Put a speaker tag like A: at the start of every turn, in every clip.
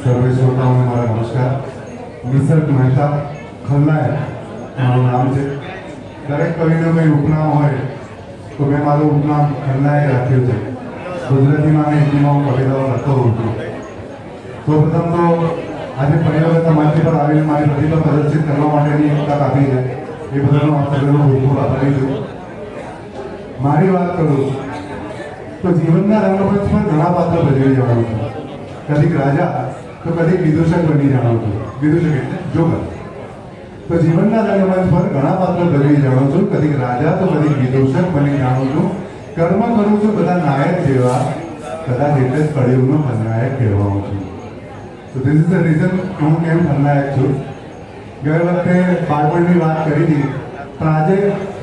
A: સર્વે શ્રોતાઓને મારા નમસ્કાર. નિસર્ગ મહેતા ખલનાયક મારું નામ છે. દરેક કવિનું કંઈ ઉપનામ હોય તો મેં મારું ઉપનામ ખલનાયક રાખ્યું છે. ગુજરાતીમાં અને હિન્દીમાં હું કવિતાઓ લખતો હોઉં છું. સૌપ્રથમ તો આજે પરિવર્તન મંચ પર આવીને મારી પ્રતિભા પ્રદર્શિત કરવા માટેની એક તક આપી છે એ બદલ હું સર્વેનો ખૂબ ખૂબ આભારી છું. મારી વાત કરું તો જીવનના રંગમંચ પર ઘણા પાત્ર ભજવી જવાનું છું. કદીક રાજા તો કદીક વિદૂષક બની જાણું છું. વિદૂષક એટલે જોગર. તો જીવનના રંગમંચ પર ઘણા પાત્ર ભજવી જાણું છું. કદીક રાજા તો કદીક વિદૂષક બની જાણું છું. કર્મ કરું છું બધા નાયક જેવા, કદાચ એટલે જ કળિયુગનો ખલનાયક કહેવાઉં છું. તો ધીસ ઇઝ ધ રીઝન હું કેમ ખલનાયક છું. ગઈ વખતે બાળપણની વાત કરી હતી, પણ આજે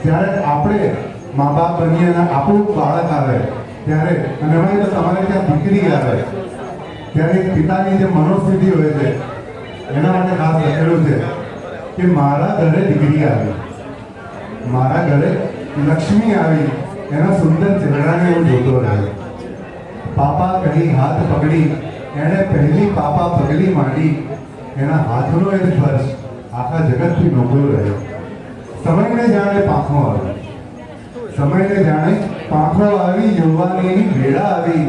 A: જ્યારે આપણે મા બાપ બનીએ અને આપણું બાળક આવે ત્યારે, અને એમાં તો તમારે ત્યાં દીકરી આવે ત્યારે પિતાની જે મનોસ્થિતિ હોય છે એના માટે ખાસ લખેલું છે કે મારા ઘરે દીકરી આવી, મારા ઘરે લક્ષ્મી આવી, એના સુંદર ચહેરાને હું જોતો રહ્યો. પાપા કહી હાથ પકડી, એણે પહેલી પાપા પગલી માંડી, એના હાથનો એ સ્પર્શ આખા જગતથી નોખો રહ્યો. સમયને જાણે પાંખો આવી, સમયને જાણે પાંખો આવી, યુવાનીની વેળા આવી,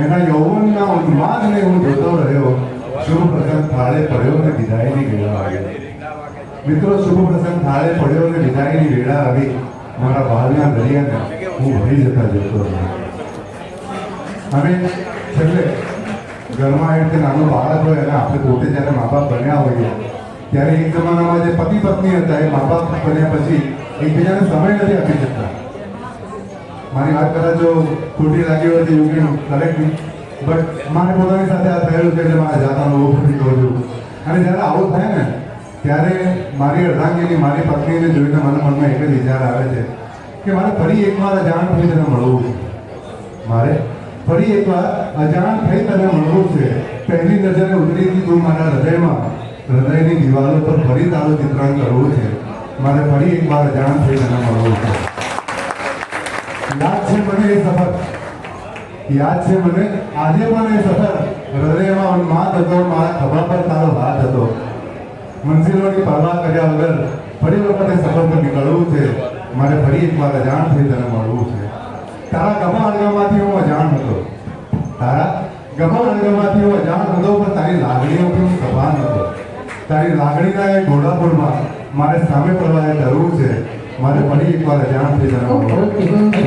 A: એના યૌવનના ઉન્માદને હું જોતો રહ્યો. શુભ પ્રસંગ થાળે પડ્યો ને વિદાયની વેળા આવી. મિત્રો, શુભ પ્રસંગ થાળે પડ્યો ને વિદાયની વેળા આવી. મારા બાળના દરિયાને હું ભરી જતા જોતો રહ્યો. અને છેલ્લે ઘરમાં એ રીતે નાનું બાળક હોય અને આપણે પોતે જ્યારે મા બાપ બન્યા હોઈએ ત્યારે એક જમાનામાં જે પતિ પત્ની હતા એ મા બાપ બન્યા પછી એકબીજાને સમય નથી આપી શકતા. મારી વાત કદાચ જો ખોટી લાગી હોય તો you can correct me, but મારે પોતાની સાથે આ થયેલું છે એટલે મારા જાતાનો ઓપન કહું છું. અને જ્યારે આવું થાય ને ત્યારે મારી અર્ધાંગીની, મારી પત્નીને જોઈને મારા મનમાં એક જ વિચાર આવે છે કે મારે ફરી એકવાર અજાણ થઈ તને મળવું છે. મારે ફરી એકવાર અજાણ થઈ તને મળવું છે. પહેલી નજરે ઉતરી હતી તું મારા હૃદયમાં, હૃદયની દિવાલો પર ફરી તારું ચિત્રણ કરવું છે. મારે ફરી એકવાર અજાણ થઈ તને મળવું છે. યાદ છે મને એ સફર, યાદ છે મને આજે પણ એ સફર. હૃદયમાં ઉન્માદ હતો, મારા ખભા પર તારો હાથ હતો. મંજિલોની પરવા કર્યા વગર ફરી વખતે સફર પર નીકળવું છે. મારે ફરી એકવાર અજાણ થઈ તને મળવું છે. તારા ગમા અણગમાંથી હું અજાણ હતો, તારા ગમા અણગમાંથી હું અજાણ હતો, પણ તારી લાગણીઓથી હું સભાન હતો. તારી લાગણીના એ ઘોડાપુરમાં મારે સામે પ્રવાહે કરવું છે. મારે ફરી એકવાર અજાણ થઈ તને મળવું છે.